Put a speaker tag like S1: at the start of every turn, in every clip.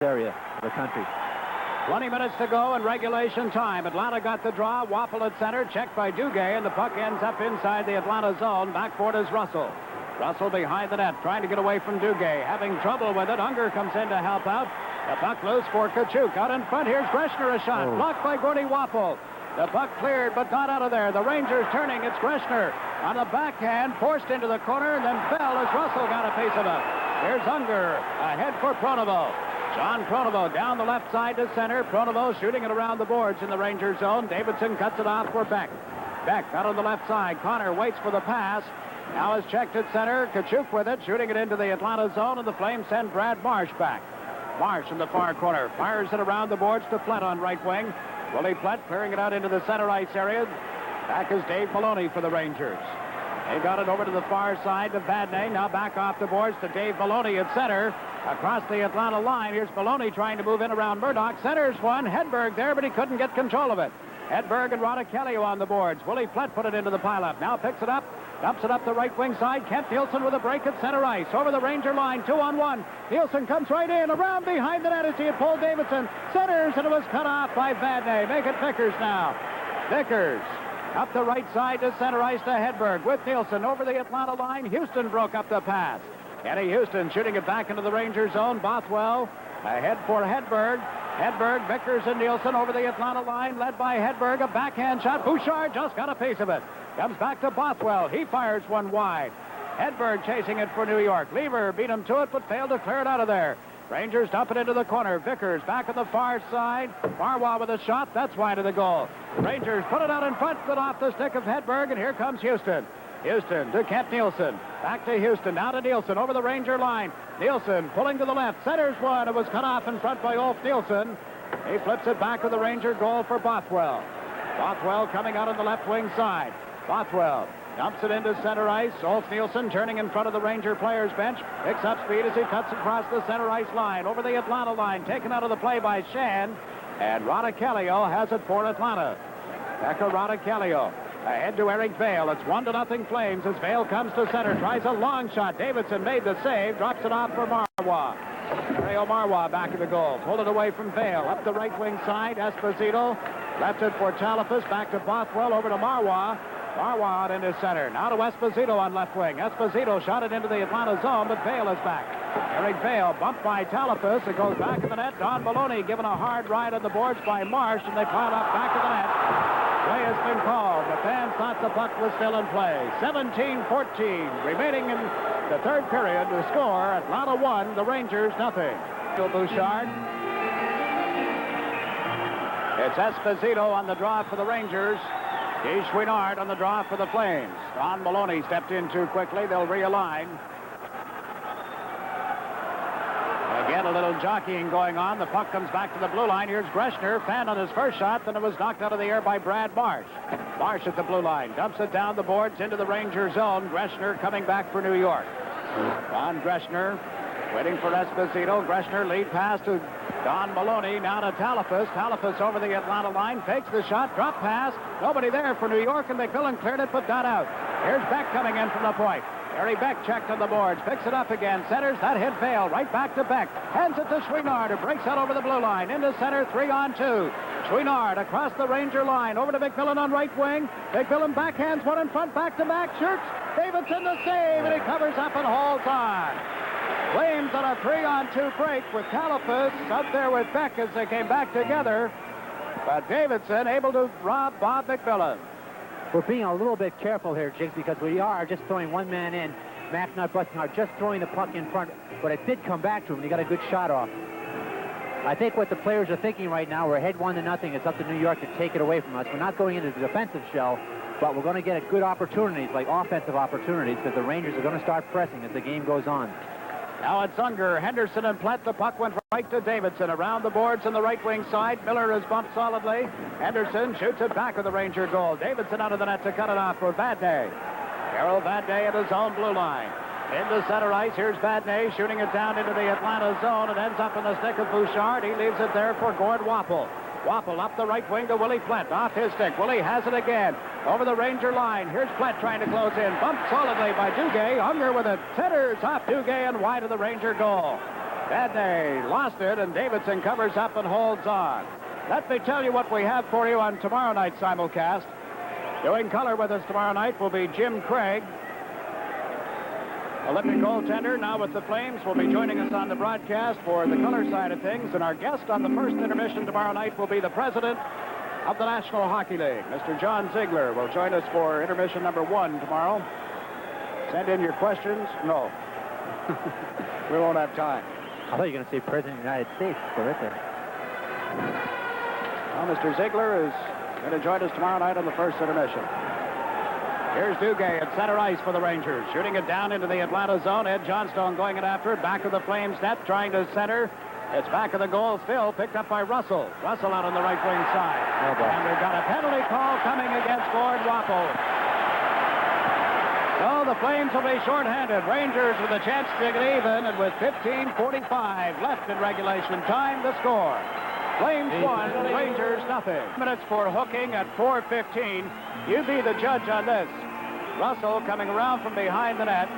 S1: area of the country.
S2: 20 minutes to go in regulation time. Atlanta got the draw. Wapple at center, checked by Duguay, and the puck ends up inside the Atlanta zone. Backboard is Russell. Russell behind the net, trying to get away from Duguay. Having trouble with it. Unger comes in to help out. The puck loose for Kachuk. Out in front, here's Greshner, a shot. Blocked by Gordy Wapple. The puck cleared, but not out of there. The Rangers turning. It's Greshner on the backhand, forced into the corner, and then fell as Russell got a piece of it. Here's Unger, ahead for Pronovo. John Pronovo down the left side to center. Pronovo shooting it around the boards in the Ranger zone. Davidson cuts it off for Beck. Beck out on the left side. Connor waits for the pass. Now is checked at center. Kachuk with it, shooting it into the Atlanta zone, and the Flames send Brad Marsh back. Marsh in the far corner. Fires it around the boards to Flett on right wing. Willie Flett clearing it out into the center ice area. Back is Dave Maloney for the Rangers. They got it over to the far side to Vadnais. Now back off the boards to Dave Maloney at center. Across the Atlanta line, here's Maloney trying to move in around Murdoch. Centers one. Hedberg there, but he couldn't get control of it. Hedberg and Rodichelio on the boards. Willie Flett put it into the pileup. Now picks it up. Dumps it up the right wing side. Kent Nielsen with a break at center ice. Over the Ranger line, 2-on-1. Nielsen comes right in. Around behind the net as he had pulled Davidson. Centers, and it was cut off by Vadnais. Make it Vickers now. Vickers up the right side to center ice to Hedberg with Nielsen over the Atlanta line. Houston broke up the pass. Eddie Houston shooting it back into the Ranger zone. Bothwell ahead for Hedberg. Hedberg, Vickers, and Nielsen over the Atlanta line, led by Hedberg. A backhand shot. Bouchard just got a piece of it. Comes back to Bothwell. He fires one wide. Hedberg chasing it for New York. Lever beat him to it, but failed to clear it out of there. Rangers dump it into the corner. Vickers back on the far side. Farwell with a shot. That's wide of the goal. The Rangers put it out in front, but off the stick of Hedberg, and here comes Houston. Houston to Kent Nielsen. Back to Houston. Now to Nielsen over the Ranger line. Nielsen pulling to the left. Centers one. It was cut off in front by Ulf Nielsen. He flips it back with the Ranger goal for Bothwell. Bothwell coming out on the left wing side. Bothwell dumps it into center ice. Ulf Nielsen turning in front of the Ranger players bench. Picks up speed as he cuts across the center ice line. Over the Atlanta line. Taken out of the play by Shand. And Rodichelio has it for Atlanta. Pekka Rodichelio ahead to Eric Vale. It's 1-0 Flames as Vale comes to center. Tries a long shot. Davidson made the save. Drops it off for Marwa. Mario Marwa back of the goal. Pulled it away from Vale. Up the right wing side. Esposito left it for Talafas. Back to Bothwell. Over to Marwa. Marwa out into center. Now to Esposito on left wing. Esposito shot it into the Atlanta zone, but Vale is back. Eric Vale bumped by Talafas. It goes back in the net. Don Maloney given a hard ride on the boards by Marsh, and they pile up back of the net. Play has been called. The fans thought the puck was still in play. 17-14 remaining in the third period. The score, Atlanta 1, the Rangers nothing. Bouchard. It's Esposito on the draw for the Rangers. Guy Chouinard on the draw for the Flames. Don Maloney stepped in too quickly. They'll realign. Again, a little jockeying going on. The puck comes back to the blue line. Here's Greshner. Fanned on his first shot, then it was knocked out of the air by Brad Marsh. Marsh at the blue line. Dumps it down the boards into the Ranger zone. Greshner coming back for New York. Don Greshner waiting for Esposito. Greshner lead pass to Don Maloney. Now to Talafas. Talafas over the Atlanta line. Fakes the shot. Drop pass. Nobody there for New York, and McMillan cleared it, but not out. Here's Beck coming in from the point. Harry Beck checked on the boards, picks it up again, centers, that hit Vale, right back to Beck, hands it to Chouinard, who breaks out over the blue line, into center, 3-on-2. Chouinard across the Ranger line, over to McMillan on right wing. McMillan backhands one in front, back to back, shoots, Davidson the save, and he covers up and holds on. Flames on a 3-on-2 break with Talafas up there with Beck as they came back together, but Davidson able to rob Bob McMillan.
S1: We're being a little bit careful here, Jigs, because we are just throwing one man in. McNutt, Buckingham just throwing the puck in front, but it did come back to him, and he got a good shot off. I think what the players are thinking right now, we're ahead 1-0. It's up to New York to take it away from us. We're not going into the defensive shell, but we're going to get good opportunities, like offensive opportunities, because the Rangers are going to start pressing as the game goes on.
S2: Now it's Unger, Henderson, and Platt. The puck went right to Davidson. Around the boards on the right wing side. Miller is bumped solidly. Henderson shoots it back of the Ranger goal. Davidson out of the net to cut it off for Vadnais. Carol Vadnais at his own blue line. Into center ice. Here's Vadnais shooting it down into the Atlanta zone. It ends up in the stick of Bouchard. He leaves it there for Gord Wapple. Wapple up the right wing to Willie Flett. Off his stick. Willie has it again. Over the Ranger line. Here's Flett trying to close in. Bumped solidly by Duguay. Unger with it. Centers off Duguay and wide of the Ranger goal. Vadnais lost it, and Davidson covers up and holds on. Let me tell you what we have for you on tomorrow night's simulcast. Doing color with us tomorrow night will be Jim Craig, Olympic goaltender, now with the Flames, will be joining us on the broadcast for the color side of things. And our guest on the first intermission tomorrow night will be the president of the National Hockey League, Mr. John Ziegler, will join us for intermission number 1 tomorrow. Send in your questions. No. We won't have time.
S1: I thought you were going to say President of the United States. Go right there.
S2: Well, Mr. Ziegler is going to join us tomorrow night on the first intermission. Here's Duguay at center ice for the Rangers. Shooting it down into the Atlanta zone. Ed Johnstone going it after it. Back of the Flames net, trying to center. It's back of the goal still, picked up by Russell. Russell out on the right wing side. And they've got a penalty call coming against Gord Wapple. So the Flames will be shorthanded. Rangers with a chance to get even, and with 15:45 left in regulation time, the score. Flames 1, Rangers nothing. Minutes for hooking at 4:15. You be the judge on this. Russell coming around from behind the net.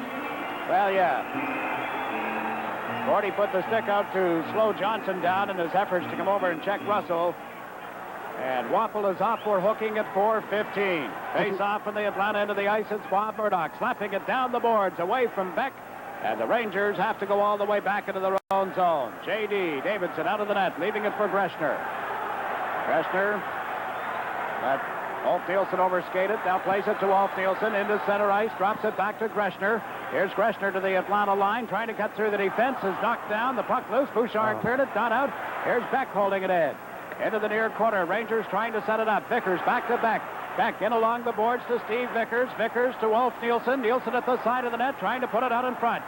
S2: Well, yeah. Gordy put the stick out to slow Johnson down in his efforts to come over and check Russell. And Wapple is off for hooking at 4:15. Face off from the Atlanta end of the ice. It's Bob Murdoch slapping it down the boards away from Beck. And the Rangers have to go all the way back into their own zone. J.D. Davidson out of the net, leaving it for Greshner. Greshner. Let Ulf Nielsen overskate it. Now plays it to Ulf Nielsen into center ice. Drops it back to Greshner. Here's Greshner to the Atlanta line. Trying to cut through the defense. Is knocked down. The puck loose. Bouchard cleared it. Not out. Here's Beck holding it in. Into the near corner. Rangers trying to set it up. Vickers back to Beck. Beck in along the boards to Steve Vickers. Vickers to Ulf Nielsen. Nielsen at the side of the net trying to put it out in front.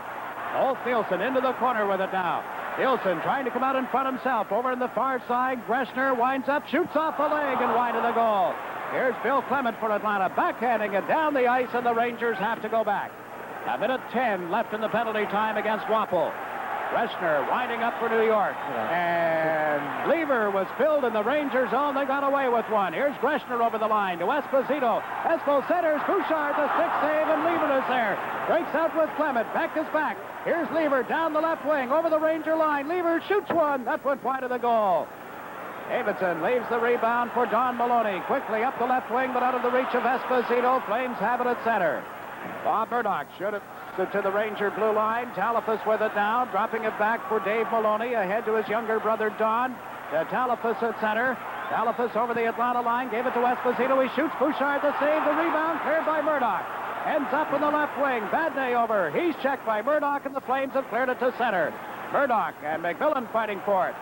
S2: Ulf Nielsen into the corner with it now. Nielsen trying to come out in front himself. Over in the far side. Greshner winds up. Shoots off the leg and wide of the goal. Here's Bill Clement for Atlanta. Backhanding it down the ice, and the Rangers have to go back. A minute 10 left in the penalty time against Wapple. Greshner winding up for New York. And Lever was filled in the Ranger zone. They got away with one. Here's Greshner over the line to Esposito. Espo centers. Bouchard, the stick save, and Lever is there. Breaks out with Clement. Beck is back. Here's Lever down the left wing over the Ranger line. Lever shoots one. That went wide of the goal. Davidson leaves the rebound for Don Maloney. Quickly up the left wing, but out of the reach of Esposito. Flames have it at center. Bob Murdoch should have to the Ranger blue line. Talafas with it now, dropping it back for Dave Maloney, ahead to his younger brother Don. Talafas at center. Talafas over the Atlanta line, gave it to Esposito. He shoots. Bouchard the save. The rebound cleared by Murdoch. Ends up in the left wing. Vadnais over. He's checked by Murdoch, and the Flames have cleared it to center. Murdoch and McMillan fighting for it.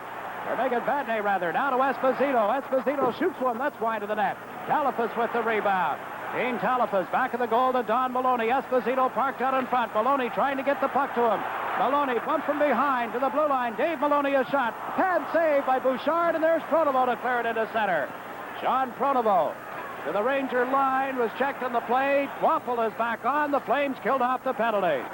S2: They're making Vadnais rather. Now to Esposito. Esposito shoots one. That's wide of the net. Talafas with the rebound. Dean Talafas back of the goal to Don Maloney. Esposito parked out in front. Maloney trying to get the puck to him. Maloney bumped from behind to the blue line. Dave Maloney a shot. Pad save by Bouchard, and there's Pronovo to clear it into center. John Pronovo to the Ranger line, was checked on the play. Wapple is back on. The Flames killed off the penalty.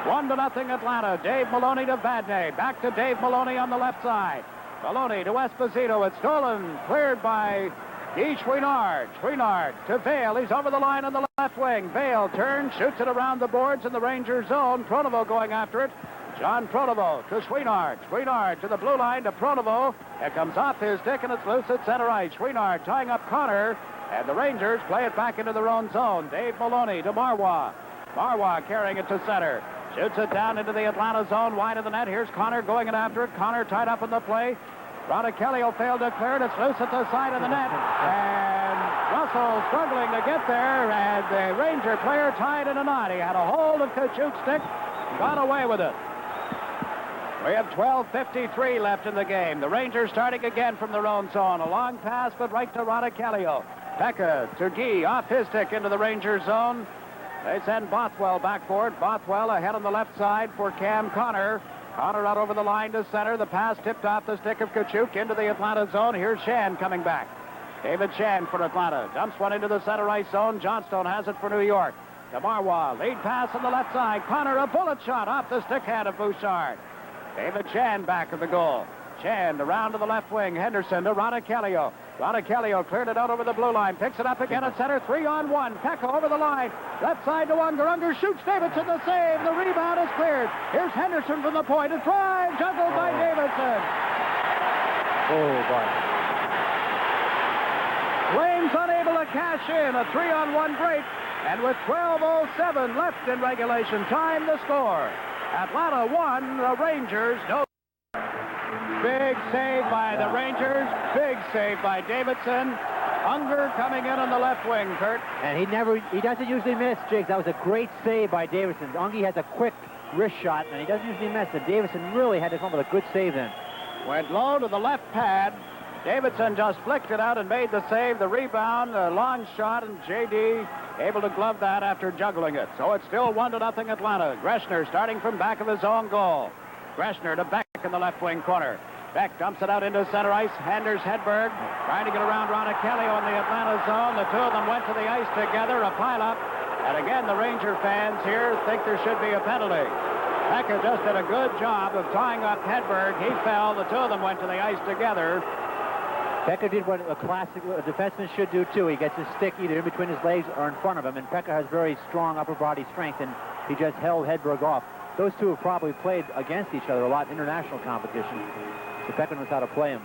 S2: 1-0 Atlanta. Dave Maloney to Vadnais. Back to Dave Maloney on the left side. Maloney to Esposito. It's stolen. Cleared by Guy Chouinard. Chouinard to Vale. He's over the line on the left wing. Vale turns, shoots it around the boards in the Ranger zone. Pronovo going after it. John Pronovo to Chouinard. Chouinard to the blue line to Pronovo. It comes off his stick and it's loose at center ice. Chouinard tying up Connor. And the Rangers play it back into their own zone. Dave Maloney to Marois. Marois carrying it to center. Shoots it down into the Atlanta zone, wide of the net. Here's Connor going in after it. Connor tied up in the play. Kelly failed to clear it. It's loose at the side of the net. And Russell struggling to get there. And the Ranger player tied in a knot. He had a hold of Kachuk's stick. Got away with it. We have 12:53 left in the game. The Rangers starting again from their own zone. A long pass, but right to Kelly. Becca to Guy, off his stick into the Ranger zone. They send Bothwell back for it. Bothwell ahead on the left side for Cam Connor. Connor out over the line to center. The pass tipped off the stick of Kachuk into the Atlanta zone. Here's Shan coming back. David Shan for Atlanta. Dumps one into the center ice zone. Johnstone has it for New York. To Marois. Lead pass on the left side. Connor, a bullet shot off the stick hand of Bouchard. David Shan back of the goal. Shan around to the left wing. Henderson to Kelly. Ronicalio cleared it out over the blue line. Picks it up again at center. 3-on-1. Pekka over the line. Left side to Unger. Unger shoots. Davidson the save. The rebound is cleared. Here's Henderson from the point. A drive. Juggled by Davidson.
S1: Oh, boy.
S2: Flames unable to cash in. A 3-on-1 break. And with 12:07 left in regulation time, the score. Atlanta 1, the Rangers no. Big save by the Rangers. Big save by Davidson. Unger coming in on the left wing, Kurt.
S1: And he doesn't usually miss, Jiggs. That was a great save by Davidson. Unge has a quick wrist shot, and he doesn't usually miss. And Davidson really had to come up with a good save then.
S2: Went low to the left pad. Davidson just flicked it out and made the save. The rebound, a long shot, and J.D. able to glove that after juggling it. So it's still 1-0 Atlanta. Greshner starting from back of his own goal. Greshner to Beck in the left wing corner. Beck dumps it out into center ice. Anders Hedberg trying to get around Ronicalio in the Atlanta zone. The two of them went to the ice together, a pileup. And again, the Ranger fans here think there should be a penalty. Pekka just did a good job of tying up Hedberg. He fell. The two of them went to the ice together.
S1: Pekka did what a classic defenseman should do, too. He gets his stick either in between his legs or in front of him, and Pekka has very strong upper body strength, and he just held Hedberg off. Those two have probably played against each other a lot in international competition, so Pekka knows how to play him.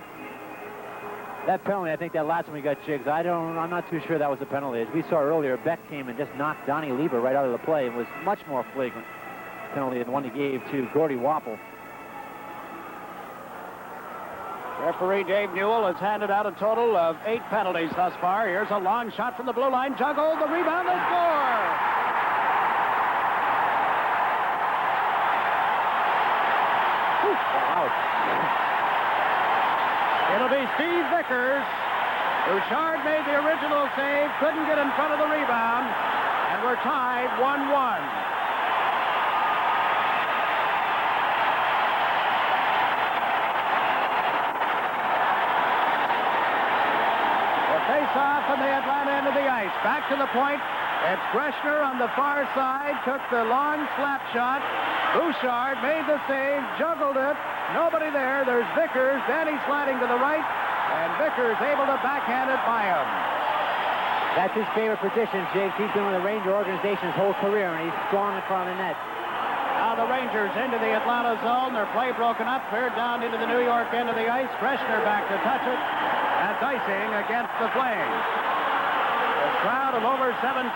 S1: That penalty, I think that last one we got, Jiggs, I'm not too sure that was a penalty. As we saw earlier, Beck came and just knocked Donnie Lieber right out of the play and was much more flagrant penalty than the one he gave to Gordy Wapple.
S2: Referee Dave Newell has handed out a total of 8 penalties thus far. Here's a long shot from the blue line. Juggled, the rebound, the score!
S1: Out.
S2: It'll be Steve Vickers. Bouchard made the original save, couldn't get in front of the rebound, and we're tied 1-1. Face-off from the Atlanta end of the ice. Back to the point. It's Greshner on the far side. Took the long slap shot. Bouchard made the save. Juggled it. Nobody there. There's Vickers. Danny sliding to the right. And Vickers able to backhand it by him.
S1: That's his favorite position, Jiggs. He's been with the Ranger organization his whole career, and he's strong in front of the net.
S2: Now the Rangers into the Atlanta zone. Their play broken up. Cleared down into the New York end of the ice. Greshner back to touch it. That's icing against the Flames. The crowd of over 17,000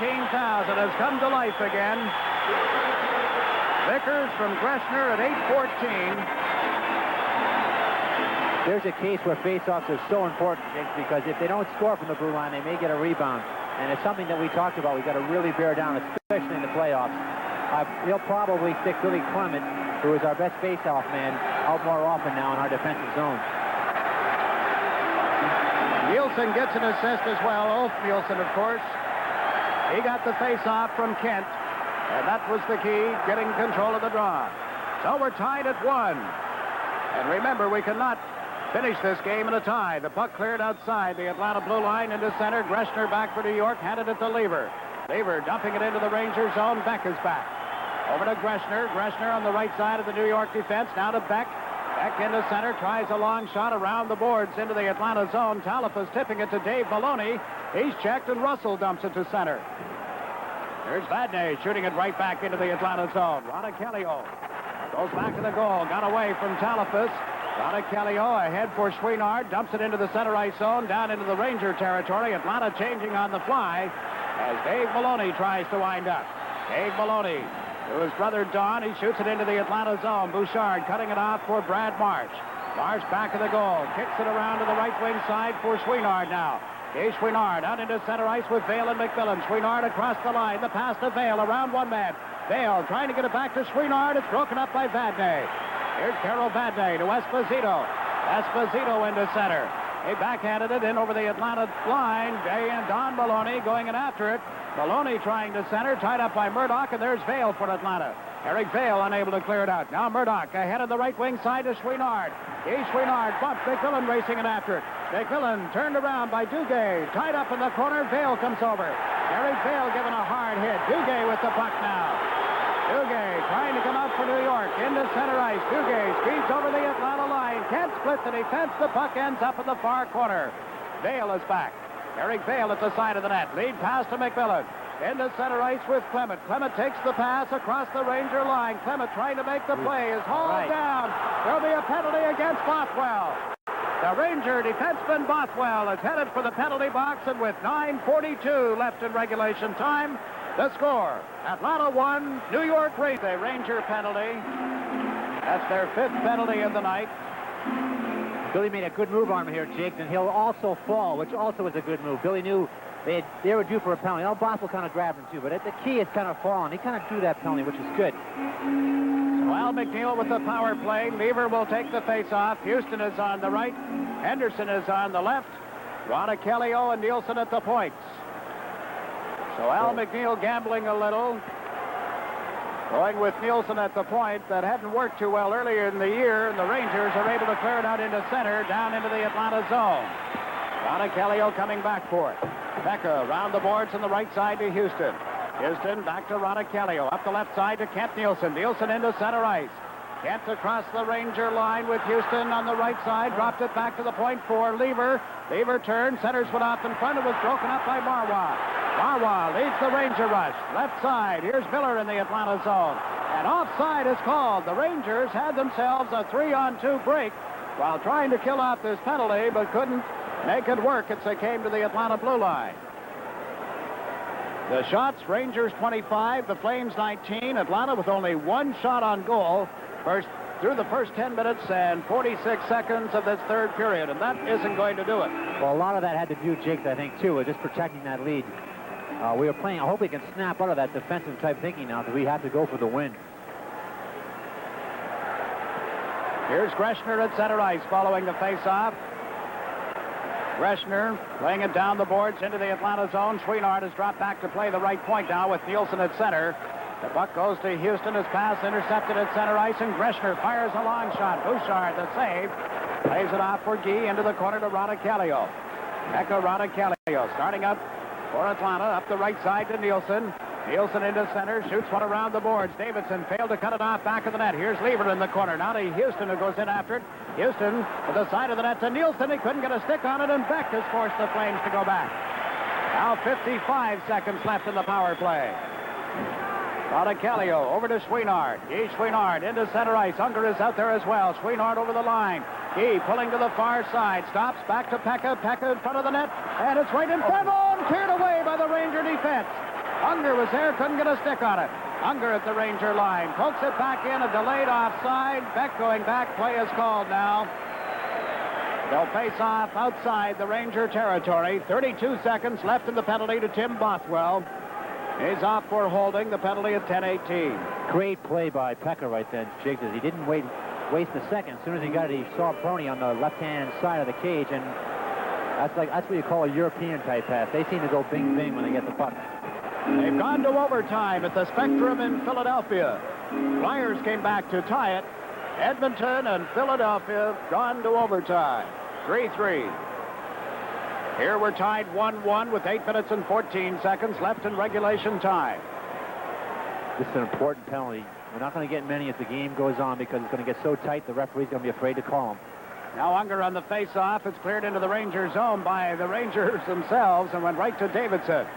S2: has come to life again. Vickers from Greshner at 8:14.
S1: There's a case where face-offs are so important, Jiggs, because if they don't score from the blue line, they may get a rebound. And it's something that we talked about. We've got to really bear down, especially in the playoffs. He'll probably stick Billy Clement, who is our best face-off man, out more often now in our defensive zone.
S2: Nielsen gets an assist as well. Ulf Nielsen, of course. He got the face-off from Kent. And that was the key, getting control of the draw. So we're tied at 1. And remember, we cannot finish this game in a tie. The puck cleared outside the Atlanta blue line into center. Greshner back for New York, handed it to Lever. Lever dumping it into the Ranger zone. Beck is back. Over to Greshner. Greshner on the right side of the New York defense. Now to Beck. Beck into center, tries a long shot around the boards into the Atlanta zone. Talifa's tipping it to Dave Maloney. He's checked, and Russell dumps it to center. There's Vadnais shooting it right back into the Atlanta zone. Ronicalio goes back to the goal. Got away from Talifas. Ronicalio ahead for Chouinard. Dumps it into the center ice zone, down into the Ranger territory. Atlanta changing on the fly as Dave Maloney tries to wind up. Dave Maloney to his brother Don. He shoots it into the Atlanta zone. Bouchard cutting it off for Brad Marsh. Marsh back of the goal. Kicks it around to the right wing side for Chouinard now. Here's Chouinard out into center ice with Vale and McMillan. Chouinard across the line. The pass to Vale around one man. Vale trying to get it back to Chouinard. It's broken up by Vadnais. Here's Carol Vadnais to Esposito. Esposito into center. He backhanded it in over the Atlanta line. And Don Maloney going in after it. Maloney trying to center, tied up by Murdoch, and there's Vale for Atlanta. Eric Vale unable to clear it out. Now Murdoch ahead of the right wing side to Chouinard. He's Chouinard, bumped. McMillan racing it after it. McMillan turned around by Duguay. Tied up in the corner. Vale comes over. Eric Vale given a hard hit. Duguay with the puck now. Duguay trying to come out for New York. Into center ice. Duguay speeds over the Atlanta line. Can't split the defense. The puck ends up in the far corner. Vail is back. Eric Vail at the side of the net. Lead pass to McMillan. Into center ice with Clement. Clement takes the pass across the Ranger line. Clement trying to make the play is hauled down. There'll be a penalty against Bothwell. The Ranger defenseman Bothwell is headed for the penalty box, and with 9:42 left in regulation time, the score: Atlanta 1, New York Rangers. A Ranger penalty. That's their 5th penalty of the night.
S1: Billy made a good move on him here, Jake, and he'll also fall, which also is a good move. Billy knew they were due for a penalty. Now, Bothwell kind of grabbed him, too, but the key is kind of falling. He kind of drew that penalty, which is good.
S2: So Al McNeil with the power play. Lever will take the face-off. Houston is on the right. Henderson is on the left. Ronichelio and Nielsen at the points. So Al McNeil gambling a little. Going with Nielsen at the point. That hadn't worked too well earlier in the year, and the Rangers are able to clear it out into center, down into the Atlanta zone. Ronichelio coming back for it. Becca around the boards on the right side to Houston. Houston back to Ronichelio. Up the left side to Kent Nielsen. Nielsen into center ice. Kent across the Ranger line with Houston on the right side. Dropped it back to the point for Lever. Lever turned. Centers went off in front. It was broken up by Marwa. Marwa leads the Ranger rush. Left side. Here's Miller in the Atlanta zone. And offside is called. The Rangers had themselves a 3-on-2 break while trying to kill off this penalty, but couldn't make it work as they came to the Atlanta blue line. The shots: Rangers 25, the Flames 19. Atlanta with only 1 shot on goal through the first 10 minutes and 46 seconds of this third period, and that isn't going to do it.
S1: Well, a lot of that had to do, Jake, I think, too, with just protecting that lead. We were playing. I hope we can snap out of that defensive type thinking now, because we have to go for the win.
S2: Here's Greshner at center ice following the face-off. Greshner laying it down the boards into the Atlanta zone. Chouinard has dropped back to play the right point now with Nielsen at center. The puck goes to Houston. His pass intercepted at center ice, and Greshner fires a long shot. Bouchard, the save, plays it off for Guy into the corner to Ronichelio. Echo Ronichelio starting up for Atlanta, up the right side to Nielsen. Nielsen into center, shoots one around the boards. Davidson failed to cut it off back of the net. Here's Lever in the corner. Now to Houston, who goes in after it. Houston to the side of the net to Nielsen. He couldn't get a stick on it, and Beck has forced the Flames to go back. Now 55 seconds left in the power play. Ronichelio over to Chouinard. Guy Chouinard into center ice. Unger is out there as well. Chouinard over the line. Guy pulling to the far side. Stops back to Pekka. Pekka in front of the net. And it's right in front. Oh, and cleared away by the Ranger defense. Unger was there. Couldn't get a stick on it. Unger at the Ranger line. Pokes it back in. A delayed offside. Beck going back. Play is called now. They'll face off outside the Ranger territory. 32 seconds left in the penalty to Tim Bothwell. He's off for holding. The penalty at 10:18.
S1: Great play by Pekka right then, Jake. He didn't waste a second. As soon as he got it, he saw Prony on the left-hand side of the cage, and that's what you call a European type pass. They seem to go bing bing when they get the puck.
S2: They've gone to overtime at the Spectrum in Philadelphia. Flyers came back to tie it. Edmonton and Philadelphia gone to overtime. 3-3. Here we're tied 1-1 with 8 minutes and 14 seconds left in regulation time.
S1: This is an important penalty. We're not going to get many as the game goes on, because it's going to get so tight the referee's going to be afraid to call them.
S2: Now Unger on the face-off. It's cleared into the Ranger zone by the Rangers themselves and went right to Davidson.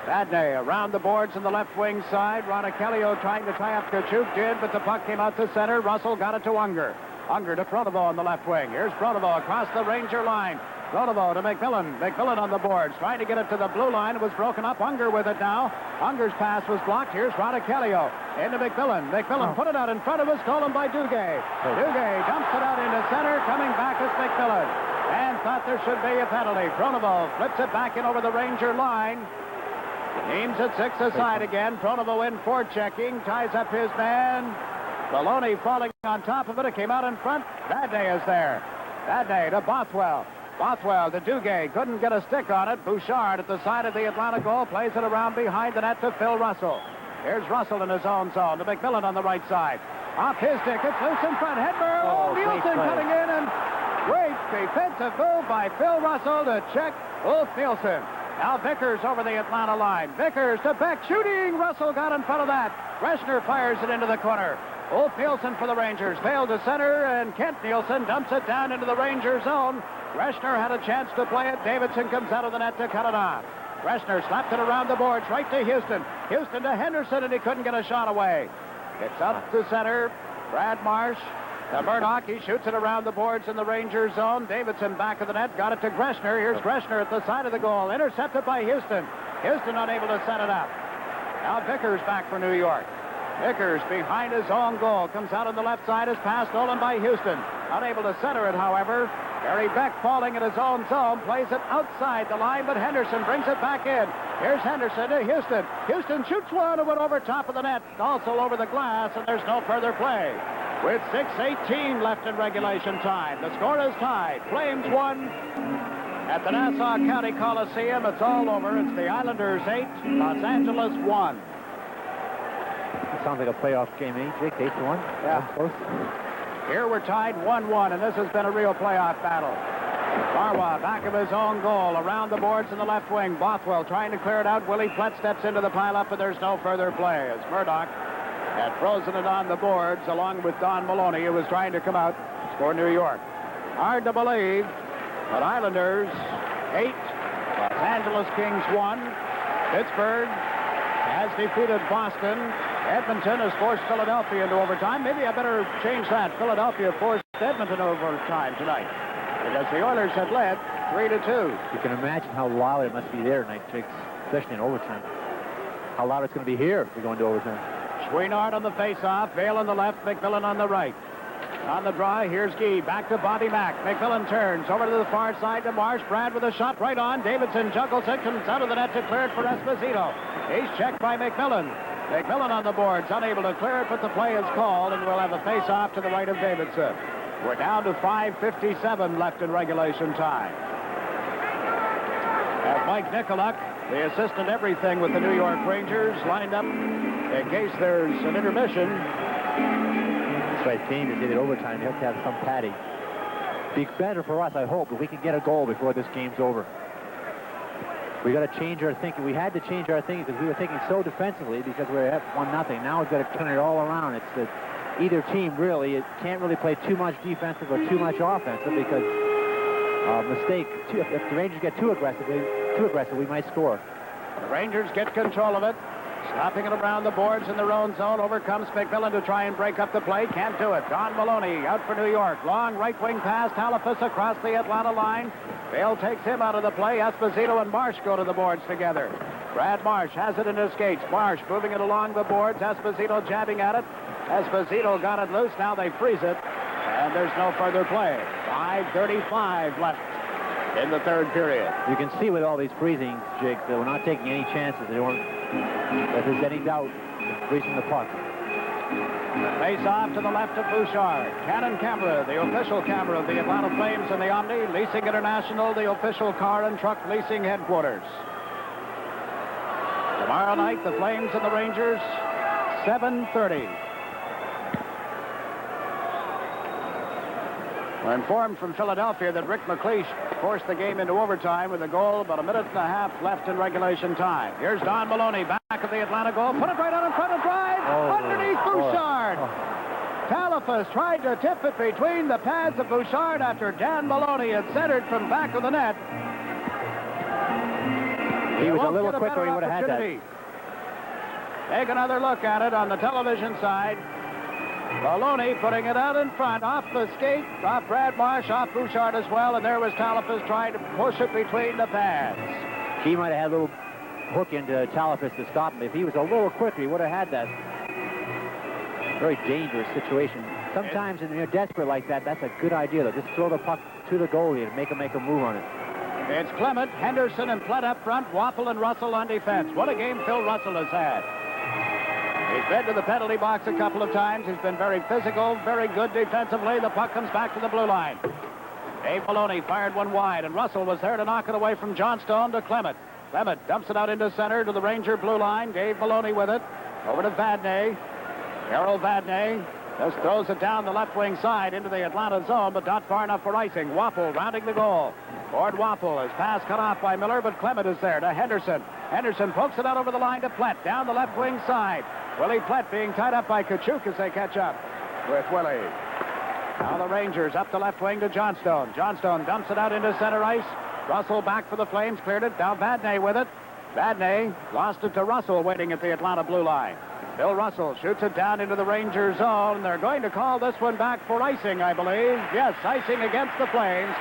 S2: Vadnais around the boards on the left wing side. Ronichelio trying to tie up Kachuk, did, but the puck came out to center. Russell got it to Unger. Unger to Pronovo on the left wing. Here's Pronovo across the Ranger line. Pronovo to McMillan. McMillan on the boards, trying to get it to the blue line. It was broken up. Unger with it now. Unger's pass was blocked. Here's Ronichelio into McMillan. McMillan put it out in front of us, stolen by Duguay. Duguay dumps it out into center. Coming back is McMillan. And thought there should be a penalty. Pronovo flips it back in over the Ranger line. Aims at 6 aside again. Pronovo in for checking. Ties up his man. Maloney falling on top of it. It came out in front. Vadnais is there. Vadnais to Bothwell. Bothwell to Duguay. Couldn't get a stick on it. Bouchard at the side of the Atlanta goal. Plays it around behind the net to Phil Russell. Here's Russell in his own zone to McMillan on the right side. Off his stick. It's loose in front. Hedberg. Oh, Nielsen coming in, and great defensive move by Phil Russell to check Ulf Nielsen. Now Vickers over the Atlanta line. Vickers to Beck. Shooting. Russell got in front of that. Greshner fires it into the corner. Ulf Nielsen for the Rangers. Failed to center, and Kent Nielsen dumps it down into the Ranger zone. Greshner had a chance to play it. Davidson comes out of the net to cut it off. Greshner slapped it around the boards right to Houston. Houston to Henderson, and he couldn't get a shot away. It's up to center. Brad Marsh to Murdoch. He shoots it around the boards in the Ranger zone. Davidson back of the net. Got it to Greshner. Here's Greshner at the side of the goal. Intercepted by Houston. Houston unable to set it up. Now Vickers back for New York. Vickers behind his own goal. Comes out on the left side. Is pass stolen by Houston. Unable to center it, however. Barry Beck falling in his own zone. Plays it outside the line, but Henderson brings it back in. Here's Henderson to Houston. Houston shoots one and went over top of the net. Also over the glass, and there's no further play. With 6:18 left in regulation time. The score is tied. Flames 1 at the Nassau County Coliseum. It's all over. It's the Islanders 8, Los Angeles 1.
S1: It sounds like a playoff game, eh, Jake? 8-1?
S2: Yeah.
S1: Close.
S2: Here we're tied 1-1, and this has been a real playoff battle. Barwa back of his own goal, around the boards in the left wing. Bothwell trying to clear it out. Willie Flett steps into the pileup, but there's no further play as Murdoch had frozen it on the boards along with Don Maloney, who was trying to come out for New York. Hard to believe, but Islanders 8, Los Angeles Kings 1. Pittsburgh has defeated Boston. Edmonton has forced Philadelphia into overtime. Maybe I better change that. Philadelphia forced Edmonton overtime tonight because the Oilers had led 3-2.
S1: You can imagine how loud it must be there tonight, Jake, especially in overtime. How loud it's going to be here if we go into overtime.
S2: Chouinard on the face-off. Vale on the left, McMillan on the right. On the draw, here's Gee. Back to Bobby Mack. McMillan turns over to the far side to Marsh. Brad with a shot right on. Davidson juggles it, comes out of the net to clear it for Esposito. He's checked by McMillan. McMillan on the boards, unable to clear it, but the play is called, and we'll have a face-off to the right of Davidson. We're down to 5:57 left in regulation time. As Mike Nicoluk, the assistant everything with the New York Rangers, lined up in case there's an intermission.
S1: That's right, dangerous. They did overtime. You have to have some padding. Be better for us, I hope, if we can get a goal before this game's over. We got to change our thinking. We had to change our thinking because we were thinking so defensively because we were at 1-0. Now we've got to turn it all around. It's that either team really, it can't really play too much defensive or too much offensive because mistake. If the Rangers get too aggressive, we might score.
S2: The Rangers get control of it. Stopping it around the boards in their own zone. Over comes McMillan to try and break up the play. Can't do it. Don Maloney out for New York. Long right wing pass. Talafas across the Atlanta line. Vale takes him out of the play. Esposito and Marsh go to the boards together. Brad Marsh has it in his skates. Marsh moving it along the boards. Esposito jabbing at it. Esposito got it loose. Now they freeze it. And there's no further play. 5:35 left in the third period.
S1: You can see with all these freezing, Jake, that we're not taking any chances. If there's any doubt, freezing the puck.
S2: Face off to the left of Bouchard. Cannon camera, the official camera of the Atlanta Flames and the Omni. Leasing International, the official car and truck leasing headquarters. Tomorrow night, the Flames and the Rangers, 7:30. We're informed from Philadelphia that Rick McLeish forced the game into overtime with a goal about 1.5 minutes left in regulation time. Here's Don Maloney back of the Atlanta goal. Put it right out in front of drive. Underneath Bouchard. Talafas tried to tip it between the pads of Bouchard after Dan Maloney had centered from back of the net.
S1: He was a little quicker. He would have had that.
S2: Take another look at it on the television side. Maloney putting it out in front, off the skate, off Brad Marsh, off Bouchard as well, and there was Talafas trying to push it between the pads.
S1: He might have had a little hook into Talafas to stop him. If he was a little quicker, he would have had that. Very dangerous situation. Sometimes when you're desperate like that, that's a good idea, though. Just throw the puck to the goalie and make him make a move on it.
S2: It's Clement, Henderson, and Flett up front, Waffle and Russell on defense. What a game Phil Russell has had. He's been to the penalty box a couple of times. He's been very physical, very good defensively. The puck comes back to the blue line. Dave Maloney fired one wide, and Russell was there to knock it away from Johnstone to Clement. Clement dumps it out into center to the Ranger blue line. Dave Maloney with it. Over to Vadnais. Carol Vadnais just throws it down the left wing side into the Atlanta zone, but not far enough for icing. Waffle rounding the goal. Gord Waffle. His pass cut off by Miller, but Clement is there to Henderson. Henderson pokes it out over the line to Flett. Down the left wing side. Willie Plett being tied up by Kachuk as they catch up with Willie. Now the Rangers up the left wing to Johnstone. Johnstone dumps it out into center ice. Russell back for the Flames, cleared it. Now Vadnais with it. Vadnais lost it to Russell waiting at the Atlanta blue line. Bill Russell shoots it down into the Ranger zone, and they're going to call this one back for icing, I believe. Yes, icing against the Flames.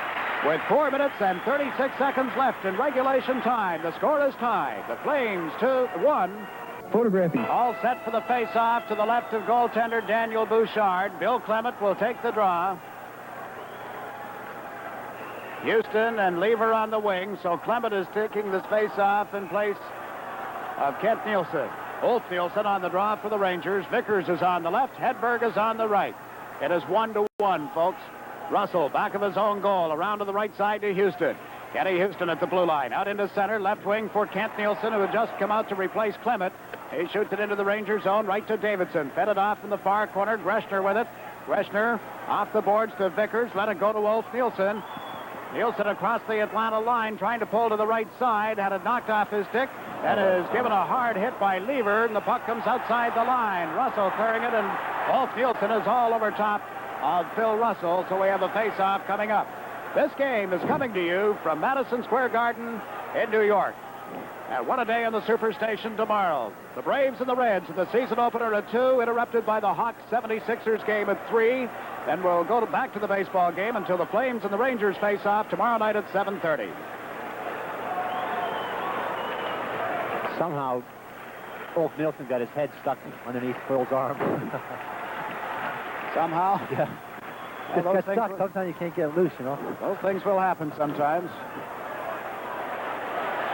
S2: With 4 minutes and 36 seconds left in regulation time, the score is tied. The Flames 2-1.
S3: Photographing.
S2: All set for the face-off to the left of goaltender Daniel Bouchard. Bill Clement will take the draw. Houston and Lever on the wing, so Clement is taking this face-off in place of Kent Nielsen. Ulf Nielsen on the draw for the Rangers. Vickers is on the left. Hedberg is on the right. It is 1-1, folks. Russell back of his own goal, around to the right side to Houston. Kenny Houston at the blue line. Out into center, left wing for Kent Nielsen, who had just come out to replace Clement. He shoots it into the Ranger zone, right to Davidson. Fed it off in the far corner. Greshner with it. Greshner off the boards to Vickers. Let it go to Ulf Nielsen. Nielsen across the Atlanta line, trying to pull to the right side. Had it knocked off his stick. And is given a hard hit by Lever, and the puck comes outside the line. Russell clearing it, and Ulf Nielsen is all over top of Phil Russell, so we have a face-off coming up. This game is coming to you from Madison Square Garden in New York. And what a day on the Superstation tomorrow. The Braves and the Reds in the season opener at 2, interrupted by the Hawks 76ers game at 3. Then we'll go back to the baseball game until the Flames and the Rangers face off tomorrow night at 7:30.
S1: Somehow, Ulf Nielsen got his head stuck underneath Phil's arm.
S2: Somehow?
S1: Yeah.
S2: Well,
S1: Just got stuck. Sometimes you can't get it loose, you know.
S2: Those things will happen sometimes.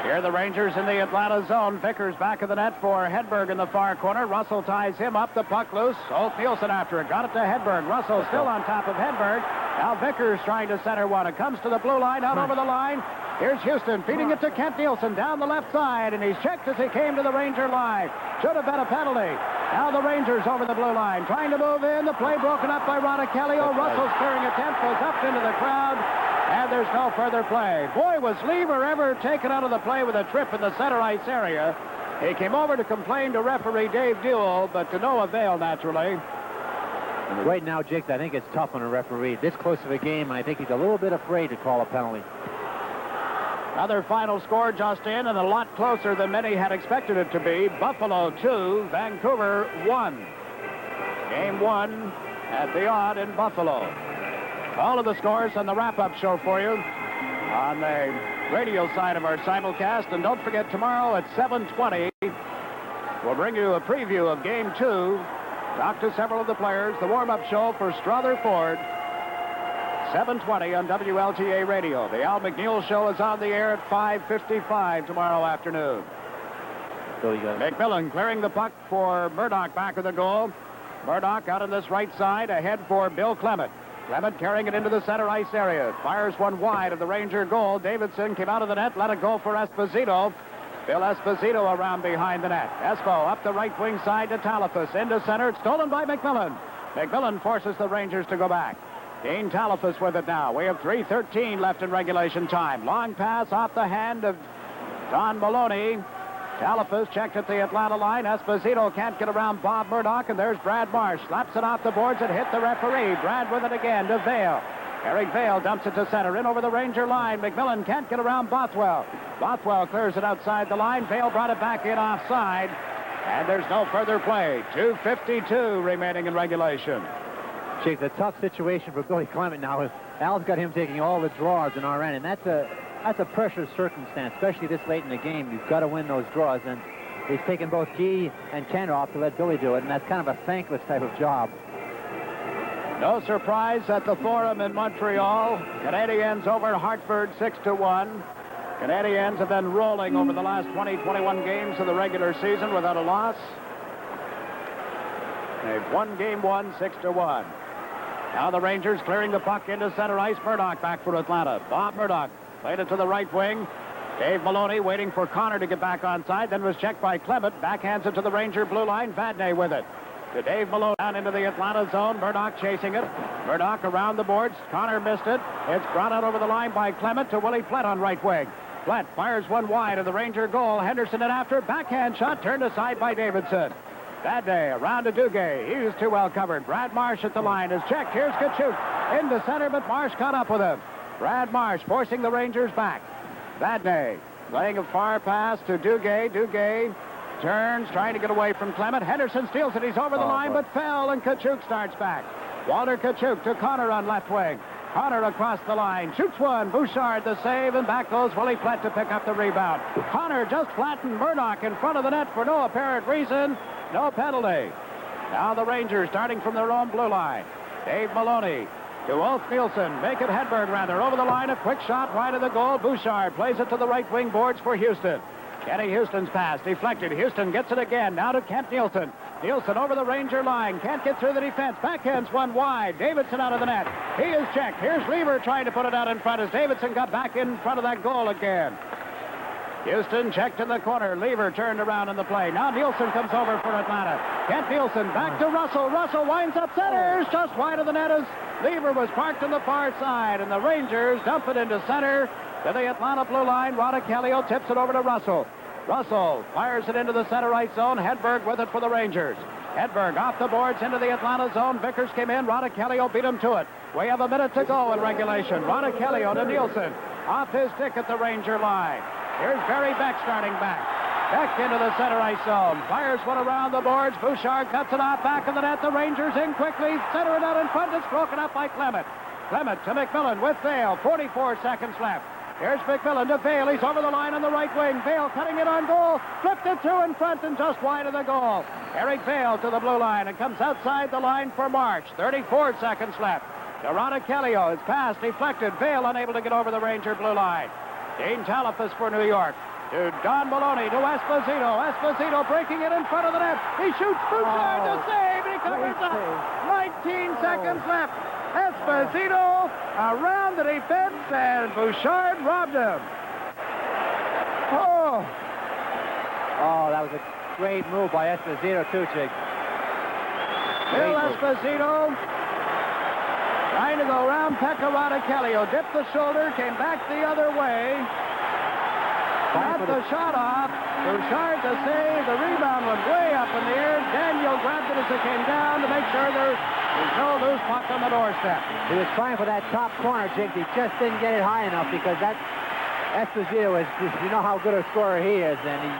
S2: Here the Rangers in the Atlanta zone. Vickers back of the net for Hedberg in the far corner. Russell ties him up. The puck loose. Ulf Nielsen after it. Got it to Hedberg. Russell still on top of Hedberg. Now Vickers trying to center one. It comes to the blue line, out over the line. Here's Houston feeding it to Kent Nielsen down the left side, and he's checked as he came to the Ranger line. Should have been a penalty. Now the Rangers over the blue line, trying to move in. The play broken up by Ronicalio. Russell's clearing attempt goes up into the crowd, and there's no further play. Boy, was Lever ever taken out of the play with a trip in the center ice area. He came over to complain to referee Dave Duell, but to no avail, naturally.
S1: Right now, Jake, I think it's tough on a referee. This close of a game, I think he's a little bit afraid to call a penalty.
S2: Another final score just in, and a lot closer than many had expected it to be. Buffalo 2, Vancouver 1. Game 1 at the odd in Buffalo. All of the scores on the wrap-up show for you on the radio side of our simulcast. And don't forget, tomorrow at 7:20, we'll bring you a preview of Game 2. Talk to several of the players. The warm-up show for Strother Ford. 7:20 on WLTA Radio. The Al McNeil Show is on the air at 5:55 tomorrow afternoon. McMillan clearing the puck for Murdoch back of the goal. Murdoch out on this right side, ahead for Bill Clement. Clement carrying it into the center ice area. Fires one wide of the Ranger goal. Davidson came out of the net, let it go for Esposito. Bill Esposito around behind the net. Espo up the right wing side to Talafas. Into center, it's stolen by McMillan. McMillan forces the Rangers to go back. Dean Talafas with it now. We have 3:13 left in regulation time. Long pass off the hand of Don Maloney. Talafas checked at the Atlanta line. Esposito can't get around Bob Murdoch, and there's Brad Marsh. Slaps it off the boards and hit the referee. Brad with it again to Vail. Eric Vail dumps it to center, in over the Ranger line. McMillan can't get around Bothwell. Bothwell clears it outside the line. Vail brought it back in offside, and there's no further play. 2:52 remaining in regulation.
S1: Jake, the tough situation for Billy Clement now. Al's got him taking all the draws in our end, and that's a pressure circumstance, especially this late in the game. You've got to win those draws, and he's taken both Guy and Kent off to let Billy do it, and that's kind of a thankless type of job.
S2: No surprise at the Forum in Montreal. Canadiens over Hartford 6-1. Canadiens have been rolling over the last 20-21 games of the regular season without a loss. They've won game 1, 6-1. Now the Rangers clearing the puck into center ice. Murdoch back for Atlanta. Bob Murdoch played it to the right wing. Dave Maloney waiting for Connor to get back onside, then was checked by Clement. Backhands it to the Ranger blue line. Vadnais with it. To Dave Maloney down into the Atlanta zone. Murdoch chasing it. Murdoch around the boards. Connor missed it. It's brought out over the line by Clement to Willie Plett on right wing. Plett fires one wide of the Ranger goal. Henderson in after. Backhand shot turned aside by Davidson. Bad day. Around to Duguay. He was too well covered. Brad Marsh at the line is checked. Here's Kachuk into center, but Marsh caught up with him. Brad Marsh forcing the Rangers back. Bad day. Playing a far pass to Duguay. Duguay turns, trying to get away from Clement. Henderson steals it. He's over the line, but fell, and Kachuk starts back. Walter Kachuk to Connor on left wing. Connor across the line. Shoots one. Bouchard the save, and back goes Willie Plett to pick up the rebound. Connor just flattened Murdoch in front of the net for no apparent reason. No penalty. Now the Rangers starting from their own blue line. Dave Maloney to Ulf Nielsen. Make it Hedberg, rather. Over the line, a quick shot wide of the goal. Bouchard plays it to the right wing boards for Houston. Kenny Houston's pass deflected. Houston gets it again. Now to Kent Nielsen. Nielsen over the Ranger line. Can't get through the defense. Backhands one wide. Davidson out of the net. He is checked. Here's Lever trying to put it out in front as Davidson got back in front of that goal again. Houston checked in the corner. Lever turned around in the play. Now Nielsen comes over for Atlanta. Kent Nielsen back to Russell. Russell winds up centers just wide of the net as Lever was parked on the far side, and the Rangers dump it into center to the Atlanta blue line. Rodichelio tips it over to Russell. Russell fires it into the center right zone. Hedberg with it for the Rangers. Hedberg off the boards into the Atlanta zone. Vickers came in. Rodichelio beat him to it. We have a minute to go in regulation. Rodichelio to Nielsen. Off his stick at the Ranger line. Here's Barry Beck starting back. Beck into the center ice zone. Fires one around the boards. Bouchard cuts it off back of the net. The Rangers in quickly. Center it out in front. It's broken up by Clement. Clement to McMillan with Vale. 44 seconds left. Here's McMillan to Vale. He's over the line on the right wing. Vale cutting it on goal. Flipped it through in front and just wide of the goal. Eric Vale to the blue line and comes outside the line for March. 34 seconds left. To Rodichelio. His pass deflected. Vale unable to get over the Ranger blue line. Dean Talifas for New York. To Don Maloney, to Esposito. Esposito breaking it in front of the net. He shoots Bouchard to save. He covers up. 19 seconds left. Esposito around the defense, and Bouchard robbed him.
S1: Oh, that was a great move by Esposito, too, Chick.
S2: Bill Esposito trying to go around Pekka Rodichelio. Dipped the shoulder, came back the other way. Got the shot off. Bouchard to save. The rebound went way up in the air. Daniel grabbed it as it came down to make sure there's no loose puck on the doorstep.
S1: He was trying for that top corner, Jiggs. He just didn't get it high enough because that Esposito is, you know how good a scorer he is, and he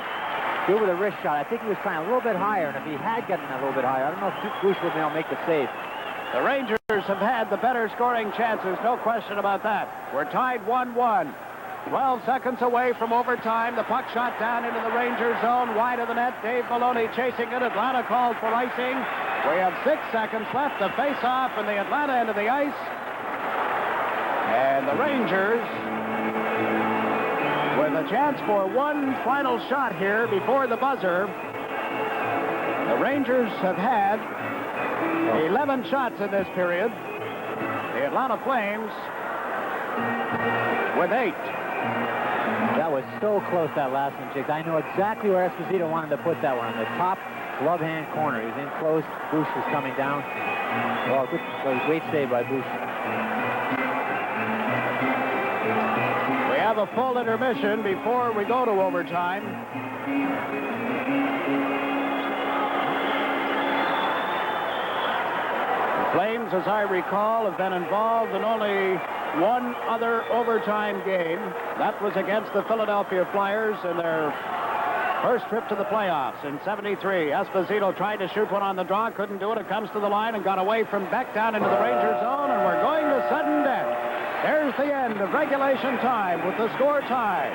S1: did with a wrist shot. I think he was trying a little bit higher, and if he had gotten a little bit higher, I don't know if Goose would be able to make the save.
S2: The Rangers have had the better scoring chances, no question about that. We're tied 1-1. 12 seconds away from overtime. The puck shot down into the Ranger zone, wide of the net. Dave Maloney chasing it. Atlanta called for icing. We have 6 seconds left. The face-off in the Atlanta end of the ice. And the Rangers, with a chance for one final shot here before the buzzer. The Rangers have had 11 shots in this period. The Atlanta Flames with 8.
S1: That was so close, that last one, Jiggs. I know exactly where Esposito wanted to put that one, on the top glove hand corner. He was in close. Bush was coming down. Oh, good, great save by Bush.
S2: We have a full intermission before we go to overtime. The Flames, as I recall, have been involved in only one other overtime game. That was against the Philadelphia Flyers in their first trip to the playoffs in '73. Esposito tried to shoot one on the draw, couldn't do it. It comes to the line and got away from Beck down into the Ranger zone, and we're going to sudden death. There's the end of regulation time with the score tied.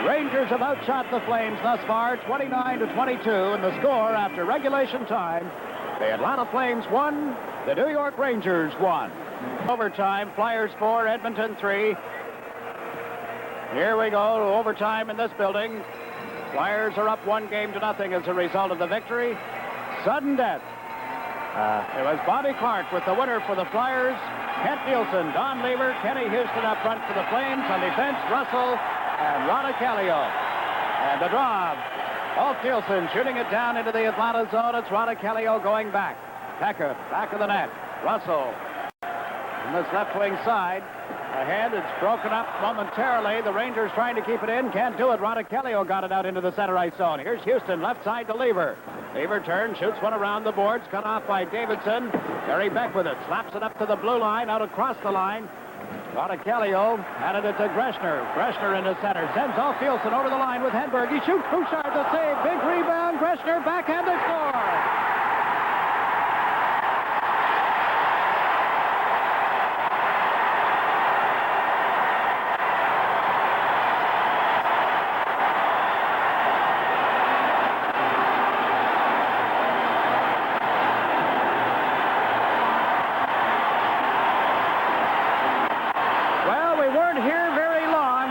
S2: Rangers have outshot the Flames thus far, 29-22, and the score after regulation time, the Atlanta Flames won, the New York Rangers won. Overtime, Flyers 4, Edmonton 3. Here we go to overtime in this building. Flyers are up 1-0 as a result of the victory. Sudden death. It was Bobby Clark with the winner for the Flyers. Kent Nielsen, Don Lever, Kenny Houston up front for the Flames. On defense, Russell and Rodichelio. And the draw. Ulf Nielsen shooting it down into the Atlanta zone. It's Rodichelio going back. Pekka, back of the net. Russell. On this left wing side, ahead, it's broken up momentarily. The Rangers trying to keep it in, can't do it. Rodichelio got it out into the center ice zone. Here's Houston, left side to Lever. Lever turns, shoots one around the boards, cut off by Davidson. Barry Beck with it, slaps it up to the blue line, out across the line. Kelly-O handed it to Greshner. Greshner into center, sends off Fielson over the line with Hedberg. He shoots, Bouchard the save, big rebound, Greshner backhanded score.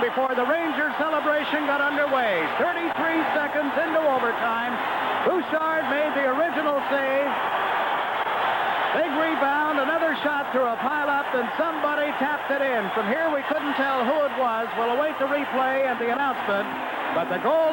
S2: Before the Rangers celebration got underway. 33 seconds into overtime. Bouchard made the original save. Big rebound, another shot through a pile-up, and somebody tapped it in. From here, we couldn't tell who it was. We'll await the replay and the announcement. But the goal